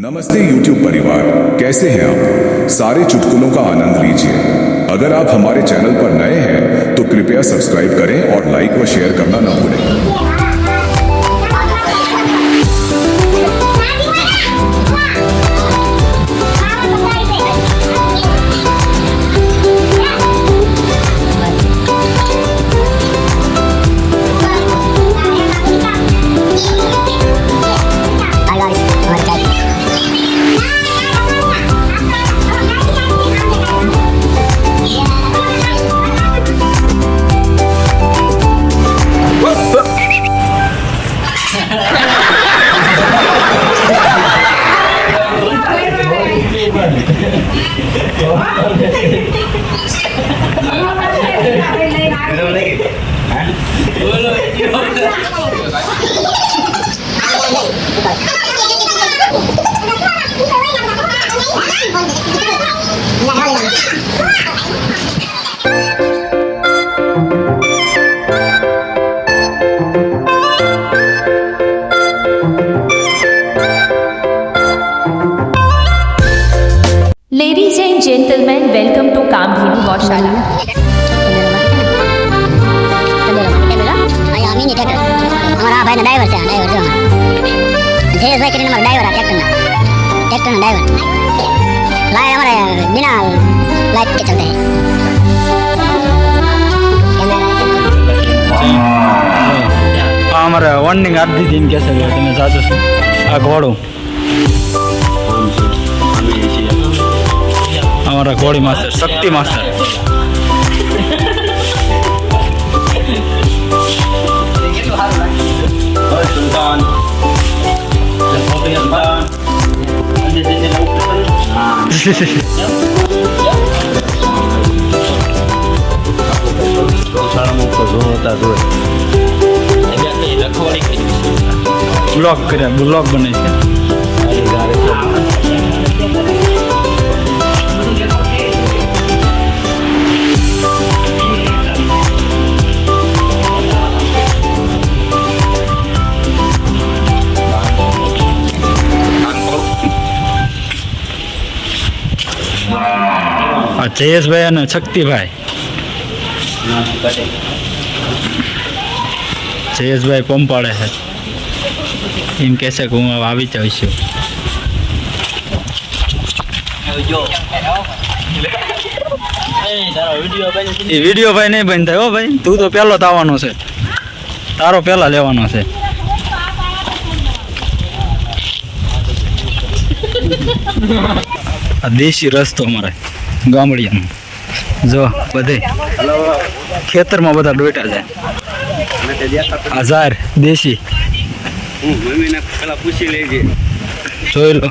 नमस्ते YouTube परिवार, कैसे हैं आप? सारे चुटकुलों का आनंद लीजिए। अगर आप हमारे चैनल पर नए हैं तो कृपया सब्सक्राइब करें और लाइक व शेयर करना न भूलें। Ladies and gentlemen, welcome to Kamdhenu Goshala. हमारा भाई ना ड्राइवर से ड्राइवर जो जयेश भाई के नंबर ड्राइवर है ट्रैक्टर ना ड्राइवर लाइट हमारे बिना लाइट के चलते हैं हमारे वार्निंग आधी दिन कैसे गए तुम्हें साथ घोड़ू हमारा घोड़ी मास्टर शक्ति मास्टर ब्लॉग करे ब्लॉग बने जयेश भाई અને શક્તિ ભાઈ જયેશ ભાઈ પંપ પાડે છે એમ કહેશે કે હું આવી જાઉં છું એ વિડીયો ભાઈ નહીં બંધ થાય હો ભાઈ તું તો પહેલો જ આવવાનો છે તારો પહેલા લેવાનો છે આ દેશી રસ્તો અમારે ગામડિયાનો જો બધે ખેતરમાં બધા ડોટા જાય હજાર દેશી મમ્મીને પેલા પૂછી લેજે જોઈ લો